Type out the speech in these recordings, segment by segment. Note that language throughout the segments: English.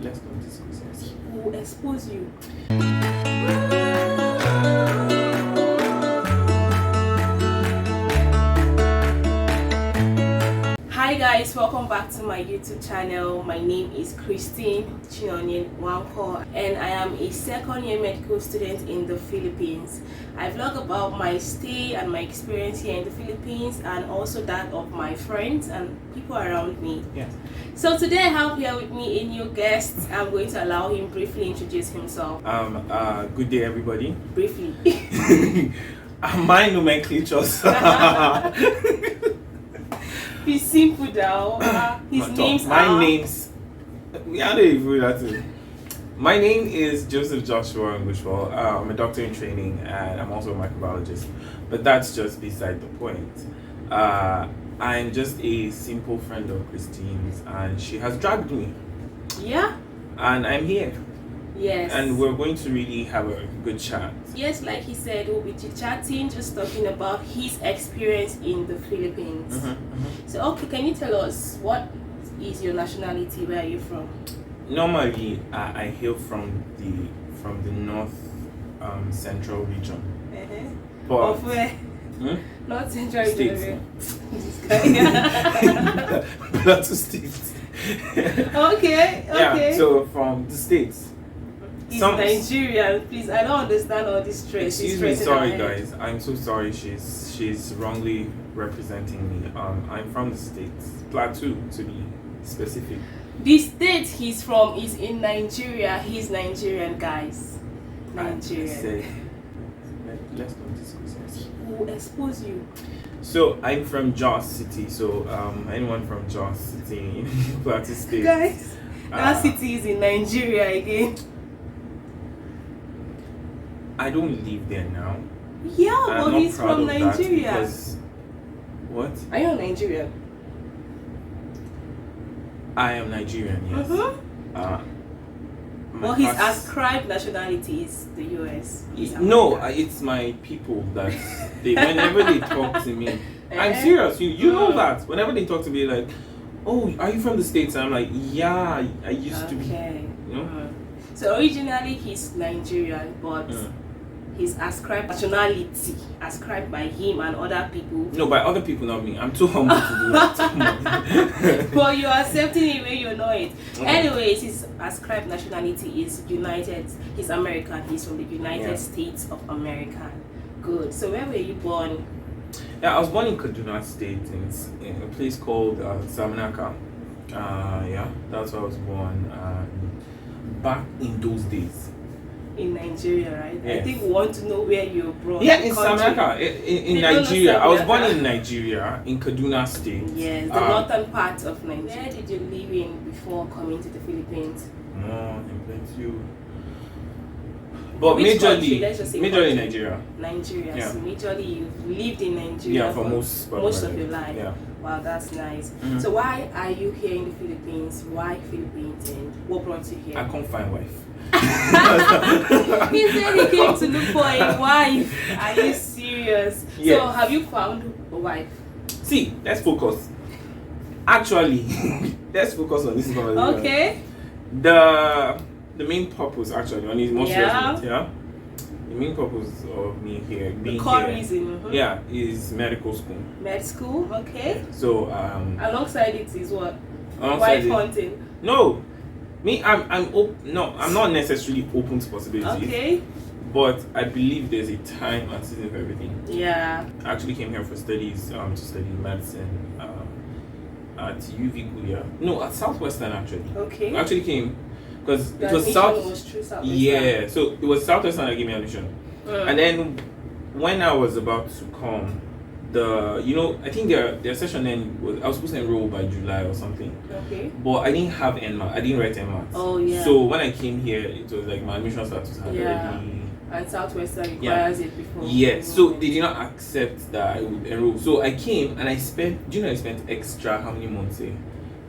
Let's not discuss it. He will expose you. Hi guys, welcome back to my YouTube channel. My name is Christine Chinonye Wanko and I am a second year medical student in the Philippines. I vlog about my stay and my experience here in the Philippines and also that of my friends and people around me. Yes. So today I have here with me a new guest. I'm going to allow him briefly introduce himself. Good day, everybody. Briefly. My nomenclatures. Be simple now. His name's names. Yeah, I don't even know that. My name is Joseph Joshua Ngushwal. I'm a doctor in training and I'm also a microbiologist. But that's just beside the point. I'm just a simple friend of Christine's and she has dragged me. Yeah. And I'm here. Yes. And we're going to really have a good chat. Yes, like he said, we'll be chatting, just talking about his experience in the Philippines. So, okay, can you tell us what is your nationality? Where are you from? Normally, I hail from the north central region. But Of where? Not central States. region. This guy. Plateau States. Okay. Yeah, so from the States. He's Nigerian. Please, I don't understand all this stress. Excuse me, sorry guys. I'm so sorry. She's wrongly representing me. I'm from the States, Plateau to be specific. The state he's from is in Nigeria. He's Nigerian, guys. Nigerian. Let's not discuss this. He will expose you. So I'm from Jos City. So anyone from Jos City, Plateau State. Guys, that city is in Nigeria again. I don't live there now. Yeah, I'm but not he's proud from of that Nigeria. because- What? Are you Nigerian? I am Nigerian, yes. My Well, his past- ascribed nationality is the US. He's No, American. it's my people that whenever they talk to me, I'm serious. You know that whenever they talk to me, like, oh, are you from the States? And I'm like, yeah, I used to be. Okay. You know? So originally he's Nigerian, but his ascribed nationality ascribed by him and other people. No, by other people, not me. I'm too humble to do that. But you're accepting it when you know it. Okay. Anyways, his ascribed nationality is United. He's American. He's from the United States of America. Good. So where were you born? Yeah, I was born in Kaduna State in a place called Saminaka. Yeah, that's where I was born. Back in those days. In Nigeria, right? Yes. I think we want to know where you're born. Yeah, in Saminaka, in They don't know Nigeria. I was born Saminaka. in Nigeria, in Kaduna State. Yes, the northern part of Nigeria. Where did you live in before coming to the Philippines? In Plateau. But Which country? majorly, Let's just say majorly country. Nigeria. Nigeria. Yeah. So majorly you've lived in Nigeria Yeah, for most of your life. Yeah. Wow, that's nice. So why are you here in the Philippines? Why Philippines and what brought you here? I can't find wife. He said he came to look for a wife. Are you serious? Yes. So have you found a wife? See, let's focus. Actually, let's focus on this conversation. Okay. The main purpose, actually, on his most relevant, the main purpose of me here, being The core here, reason. is medical school. Med school, okay. So Alongside it is what? alongside Wife it- hunting. No, me, I'm not necessarily open to possibilities. Okay. But I believe there's a time and season for everything. Yeah. I actually came here for studies, to study medicine at UV Kuya. No, at Southwestern actually. Okay. I actually came because The it was admission South. was through Southwestern. Yeah, so it was Southwestern that gave me admission. And then when I was about to come, I think their session then was, I was supposed to enroll by July or something. Okay. But I didn't have NMAT. I didn't write NMAT. Oh yeah. So when I came here, it was like my admission status had already. And Southwestern requires it before. Yes, so they did not accept that I would enroll. So I came and I spent, I spent extra how many months here?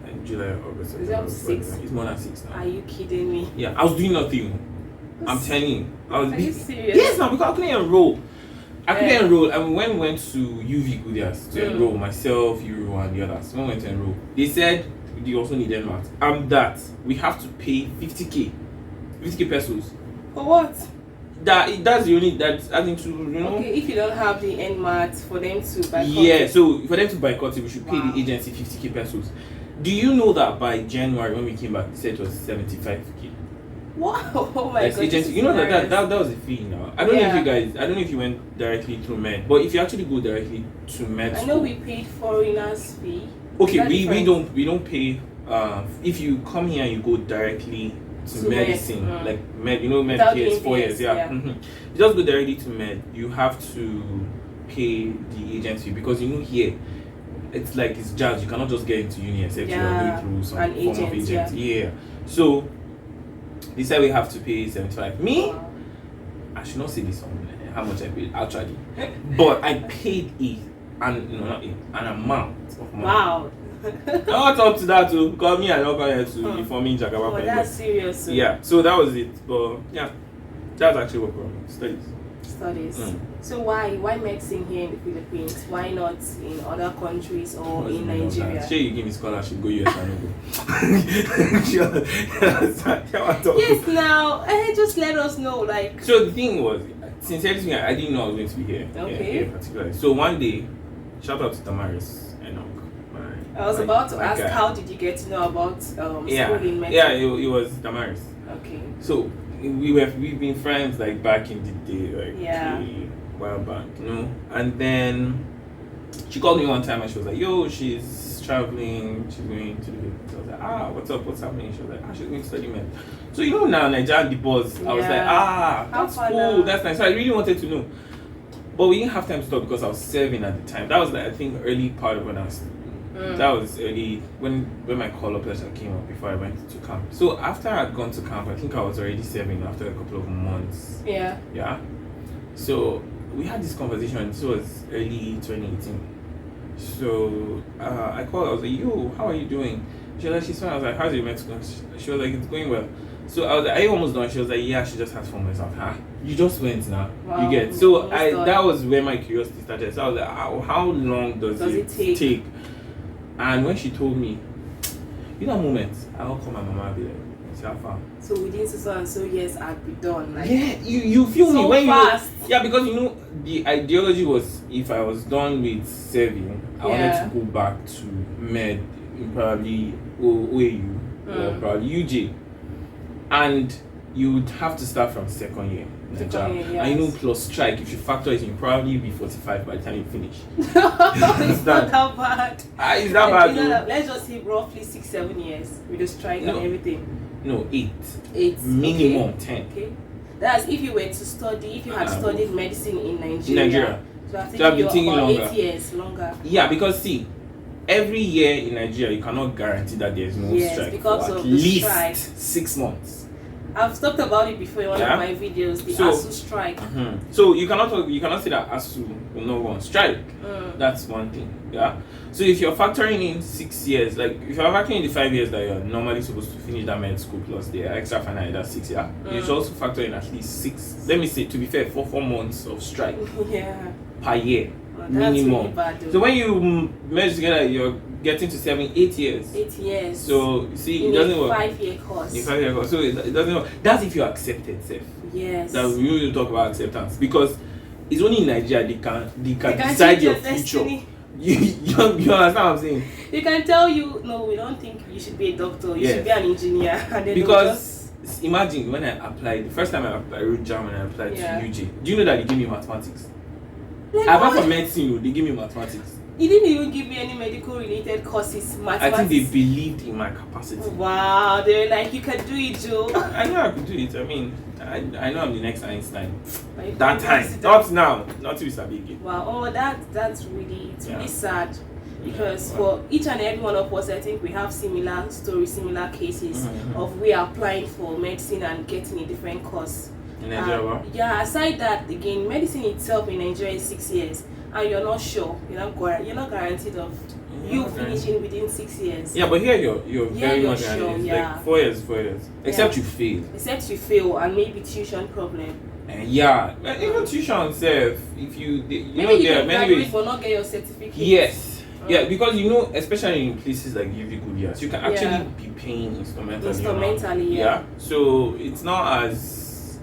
In July, August. Is that 6? It's more than 6 now. Are you kidding me? Yeah, I was doing nothing. I'm telling you. Are you serious? Yes, now because I couldn't enroll. And when we went to UV Kudias to enroll, myself, Euro, and the others, when we went to enroll, they said you also need NMAT. That we have to pay 50k pesos. For what? That's the only that's adding to Okay, if you don't have the NMAT for them to boycott. Yeah, so for them to boycott it, we should pay Wow. the agency 50k pesos. Do you know that by January when we came back, they said it was 75k? Wow! Oh my god! Agency, you know that was a fee now. I don't know if you went directly through Med, but if you actually go directly to Med, I know we paid foreigners fee. Okay, we don't pay. If you come here and you go directly to medicine, like med, Medicare is 4 years. Yeah. You just go directly to Med. You have to pay the agency because here it's like it's jazz. You cannot just get into uni except you are going through some form of agent. Yeah. So they said we have to pay 75. Me, I should not say this on how much I paid actually, but I paid an amount of money. Wow. Not up to that too. Because me, I don't go here to informing Jagaba. Oh, that's serious. Yeah. So that was it. But yeah, that's actually what brought me studies. So why medicine here in the Philippines? Why not in other countries or in Nigeria? Sure, you give me scholarship, go US and go. Yes, now just let us know. Like, so the thing was, sincerely, I didn't know I was going to be here. Okay. Here particularly. So one day, shout out to Damaris. I was about to ask, how did you get to know about school in medicine? Yeah, it was Damaris. Okay. So we've been friends like back in the day, like a while back, And then she called me one time and she was like, "Yo, she's traveling, she's going to the Philippines." I was like, what's up? What's happening? She was like, she's going to study med. So now Nigeria the buzz. I was like, that's cool, that's nice. So I really wanted to know. But we didn't have time to talk because I was serving at the time. That was like I think early part of when I was that was early when my call-up letter came up before I went to camp. So after I'd gone to camp, I think I was already serving after a couple of months. Yeah. Yeah. So we had this conversation. This was early 2018. So I called. I was like, "Yo, how are you doing?" She was like, "She's fine." I was like, "How's your Mexico?" She was like, "It's going well." So I was like, "Are you almost done?" She was like, "Yeah, she just has 4 months off." You just went now. Wow. You get. So that was where my curiosity started. So I was like, how long does it take? And when she told me, that moment, I'll call my mama and be like, "See how far?" So within so and so years, I'd be done. Like, yeah, you feel so me when fast. Because the ideology was if I was done with serving, I wanted to go back to med in probably OAU or probably UJ, and you would have to start from second year. And plus strike, if you factor it in, probably be 45 by the time you finish. It's not that bad. It's that bad. Let's just say roughly 6-7 years with the strike and everything. No, 8. 8. Minimum 10. Okay. That's if you were to study, if you had studied medicine in Nigeria. So I've been thinking longer. 8 years longer. Yeah, because see, every year in Nigeria, you cannot guarantee that there's no strike because for of at the least strike. 6 months. I've talked about it before in one of my videos, the ASU strike. So you cannot say that ASU will not go on strike. That's one thing. Yeah. So if you're factoring in 6 years, like if you're factoring in the 5 years that you're normally supposed to finish that med school plus the extra final, that's 6 years. You should also factor in at least 6. Let me say, to be fair, 4 months of strike per year. Minimum. Really bad, so when you merge together, you're getting to 7, 8 years. 8 years. So you see, it doesn't work. work. 5-year course. In 5-year course. So it doesn't work. That's if you accept it, safe. Yes. That we need to talk about acceptance because it's only in Nigeria they can decide your future. You understand what I'm saying? They can tell you, no, we don't think you should be a doctor. You should be an engineer. And then because imagine when I applied, the first time I wrote JAM and I applied to UJ. Do you know that they gave me mathematics? Like, apart from medicine, they gave me mathematics. You didn't even give me any medical related courses, mathematics. I think they believed in my capacity. Wow, they were like, you can do it, Joe. I know I could do it. I mean, I know I'm the next Einstein. That time, not now, not to be Sabigi. Wow, that's really sad. Because for each and every one of us, I think we have similar stories, similar cases of we are applying for medicine and getting a different course. In Nigeria? Yeah, aside that, again, medicine itself in Nigeria is 6 years, and you're not sure, you're not guaranteed of you finishing within 6 years. Yeah, but here you're very much sure, like 4 years. Except you fail. Except you fail, and maybe tuition problem. Even tuition itself, if you maybe you can graduate but not get your certificate. Yes. Yeah, because especially in places like UV good years, you can actually be paying instrumentally. Yeah. So it's not as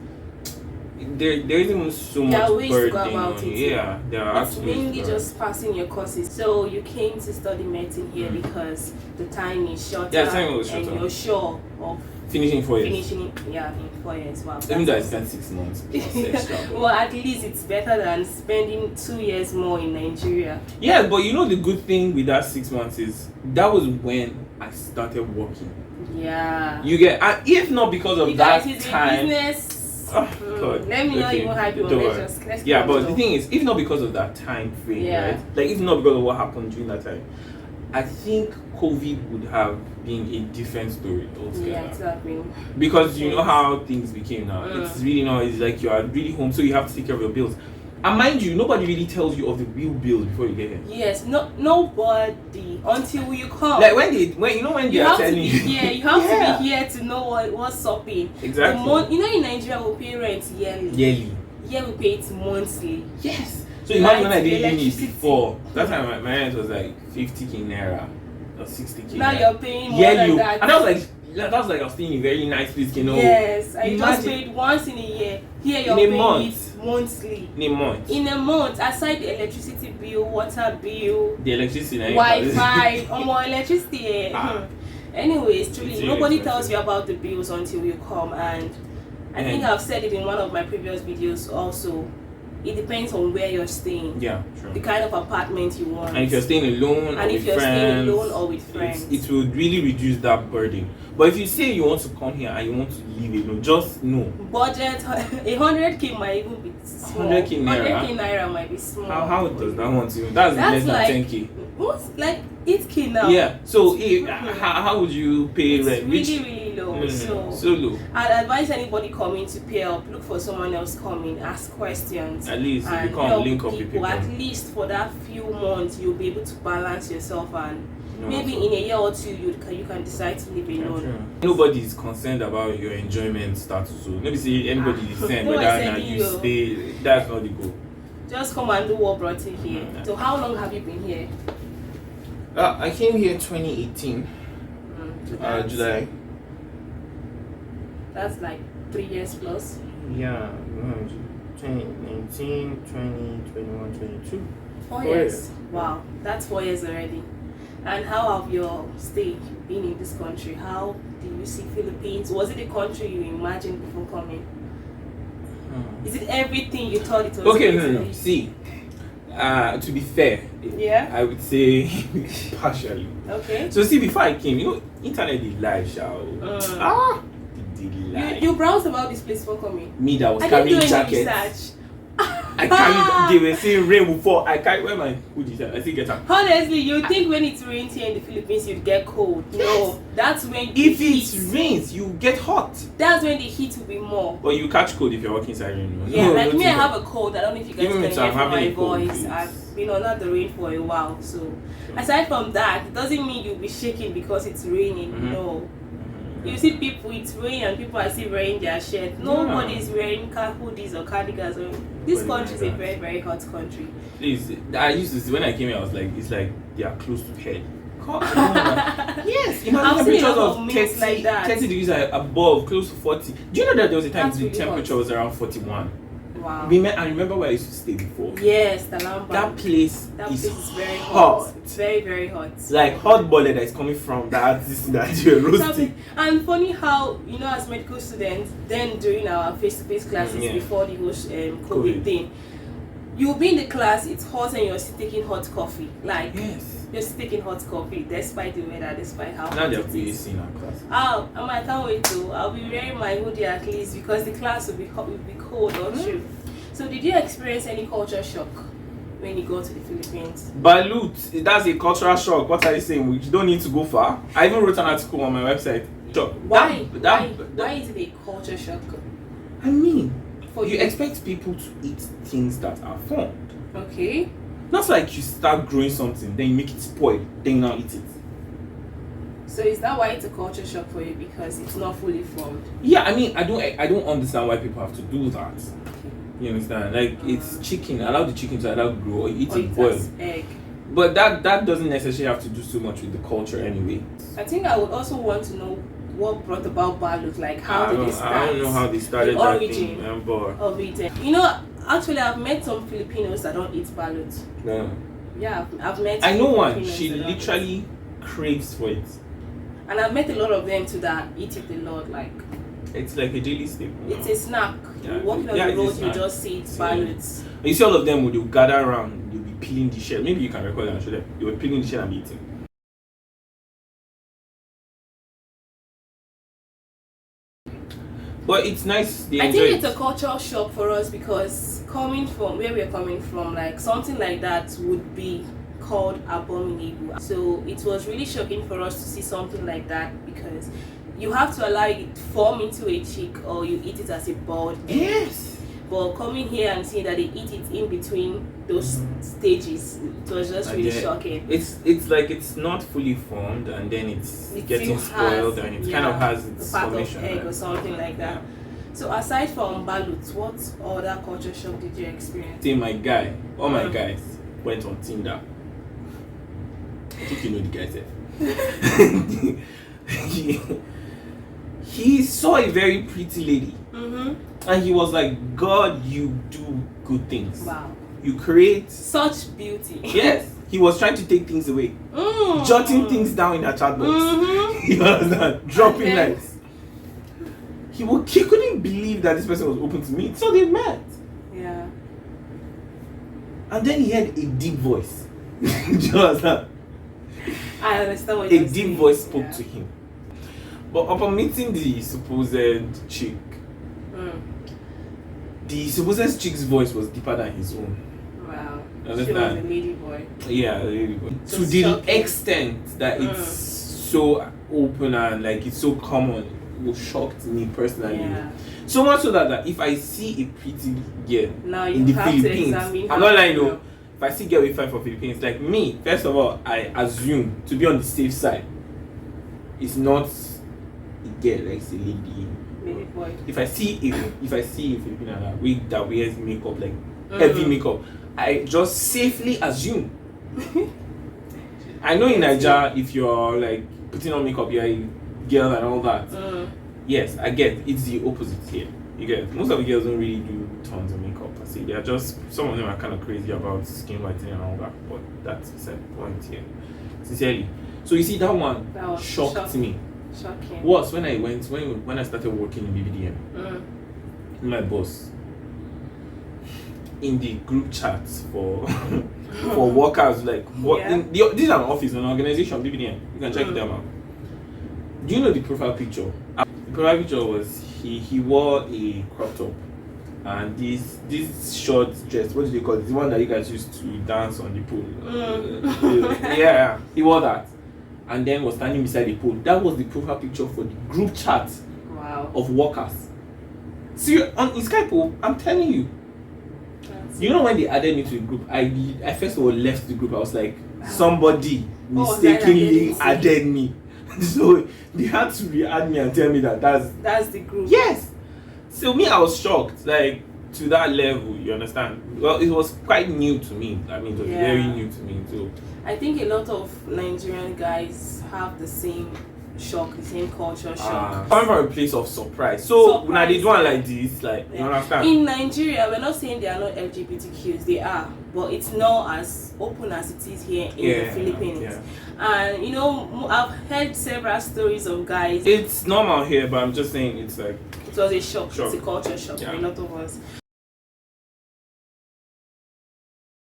there isn't so much ways to go burden about on it. you. Yeah, there are It's actually mainly just passing your courses. So you came to study medicine here because the time is shorter. Yeah, the time was shorter. And you're sure of finishing 4 years. Finishing in 4 years. Wow. Even though I spent 6 months plus extra. Well, at least it's better than spending 2 years more in Nigeria. Yeah, but the good thing with that 6 months is that was when I started working. Yeah. You get, if not because of that time. Business. God. Let me not even hype you on. Let's yeah, but the thing is, if not because of that time frame, right? Like, if not because of what happened during that time, I think COVID would have been a different story altogether. Yeah, exactly. Because you know how things became now. It's really not. It's like you are really home, so you have to take care of your bills. And mind you, nobody really tells you of the real bills before you get here. Yes, nobody until you come. Like when they are telling you. Yeah, you have to be here to know what's up in. Exactly. In Nigeria we pay rent yearly. Here we pay it monthly. Yes. So imagine when I did uni before. That time my rent was like 50k naira or 60k. Now naira. you're paying more than that. And that was like I was staying in a very nice place, Yes, I just paid once in a year. Here you're paying it monthly. In a month. Aside the electricity bill, water bill, the electricity, Wi-Fi, or more electricity. Anyways, truly, nobody tells you about the bills until you come, and I think I've said it in one of my previous videos also. It depends on where you're staying. Yeah, true. The kind of apartment you want. And if you're staying alone or with friends, it will really reduce that burden. But if you say you want to come here and you want to live alone, just know. Budget 100k might even be small. 100k naira might be small. How does that want to? That's less than 10k. What's like 8k now? Yeah. So how would you pay rent? Really low. So low. I'd advise anybody coming to pay up, look for someone else coming, ask questions. At least and you come link up with people. At least for that few months you'll be able to balance yourself, and maybe in a year or two you can decide to live alone. Nobody is concerned about your enjoyment status. So maybe say anybody is saying whether you stay. That's not the goal. Just come and do what brought you here. So how long have you been here? I came here 2018. July. That's like 3 years plus. Yeah, 2019, 20, 21, 22. 4 years. Wow, that's 4 years already. And how have your stay been in this country? How do you see Philippines? Was it the country you imagined before coming? Is it everything you thought it was? Okay, no. See, to be fair, I would say partially. Okay. So see, before I came, internet is live, You browsed about this place before coming? Me that was carrying jackets. I carried. They were saying rain will fall. I carried. Where my hoodie? I still get up. Honestly, you think when it rains here in the Philippines you'd get cold? Yes. No, that's when. If it rains, you get hot. That's when the heat will be more. But you catch cold if you're walking inside rain. Yeah, like me, I have a cold. I don't know if you guys can hear from my voice. Please. I've been under the rain for a while, so aside from that, it doesn't mean you'll be shaking because it's raining. No. You see people, it's rain and people are still wearing their shirt. Nobody is wearing hoodies or cardigans. This country is a very, very hot country. Please, I used to see when I came here, I was like, it's like they are close to hell. Yes, imagine temperatures of 30, like that. 30 degrees above, close to 40. Do you know that there was a time the temperature hot. Was around 41? Wow. I remember where I used to stay before. Yes, Talamba. That place is very hot. It's very, very hot. Like hot boiler that is coming from that you're roasting. And funny how, as medical students, then during our face-to-face classes before the whole COVID thing, you'll be in the class, it's hot and you're still taking hot coffee. Like, you're still taking hot coffee despite the weather, despite how now hot they're it is. in our class. I can't wait to. I'll be wearing my hoodie at least because the class will be cold, don't you? So did you experience any culture shock when you go to the Philippines? Balut, that's a cultural shock. What are you saying? You don't need to go far. I even wrote an article on my website. Why is it a culture shock? I mean, you expect people to eat things that are formed. Okay. Not like you start growing something, then you make it spoil, then you now eat it. So is that why it's a culture shock for you, because it's not fully formed? Yeah, I mean, I don't understand why people have to do that. You understand? Like, it's chicken. Allow the chicken to either grow or eat it boiled. Egg. But that doesn't necessarily have to do so much with the culture anyway. I think I would also want to know what brought about balut, like how did it start? I don't know how they started the that origin thing, of it. You know, actually I've met some Filipinos that don't eat balut. No. Yeah, I've met. I know one. Filipinos She that don't literally craves for it. And I've met a lot of them too that eat it a lot. Like it's like a daily staple. It's a snack. Yeah, Walking on the road, you just see it baluts. You see all of them, when you gather around, you'll be peeling the shell. Maybe you can record and show them. They were peeling the shell and eating. But it's nice. I think it's a cultural shock for us because coming from where we're coming from, like something like that would be called abominable. So it was really shocking for us to see something like that because you have to allow it to form into a chick or you eat it as a boiled egg. Yes. But coming here and seeing that they eat it in between those stages, it was just really shocking. It's like it's not fully formed and then it's getting spoiled and it kind of has its part formation. Of egg or something like that. So aside from balut, what other culture shock did you experience? See, my guy, all my guys went on Tinder. I think you know the guy said. He saw a very pretty lady. And he was like, God, you do good things. Wow. You create such beauty. Yes. He was trying to take things away. Jotting things down in her chat box. You understand? Dropping lines. He couldn't believe that this person was open to meet. So they met. Yeah. And then he had a deep voice. Do you understand? I understand what you're saying. A deep voice spoke to him. But upon meeting the supposed chick, the supposed chick's voice was deeper than his own. Wow. She was a lady boy. Yeah, a lady boy. So to the extent that it's so open and like it's so common, it shocked me personally. Yeah. So much so that if I see a pretty girl now in the Philippines, I'm not lying, no. If I see girl with fight for Philippines, like me, first of all, I assume to be on the safe side. It's not a girl, like it's a lady. Boy. If I see a Filipina that wears makeup, like heavy makeup, I just safely assume. I know in Nigeria, if you're like putting on makeup, you're a girl and all that. Yes, I get it's the opposite here. You get most of the girls don't really do tons of makeup. I see they are just some of them are kind of crazy about skin whitening and all that, but that's beside the point here. Sincerely. So you see that one shocked me. Shocking. Was when I started working in BBDM. My boss in the group chats for for workers like what this is an office, an organization, BBDM. You can check them out. Do you know the profile picture? The profile picture was he wore a crop top and this short dress. What do they call it? The one that you guys used to dance on the pool. Yeah, he wore that. And then was standing beside the pool. That was the profile picture for the group chat of workers. See, on Skype, I'm telling you. You know when they added me to the group, I first of all left the group. I was like, somebody mistakenly added me. So they had to re-add me and tell me that's the group. Yes. So me, I was shocked, like to that level. You understand? Well, it was quite new to me. I mean, it was very new to me too. I think a lot of Nigerian guys have the same shock, the same culture shock. Coming from a place of surprise. So when they do one like this, like you understand? In Nigeria, we're not saying they are not LGBTQs, they are, but it's not as open as it is here in the Philippines. Yeah. And you know, I've heard several stories of guys. It's normal here, but I'm just saying it's like it was a shock. It's a culture shock for a lot of us.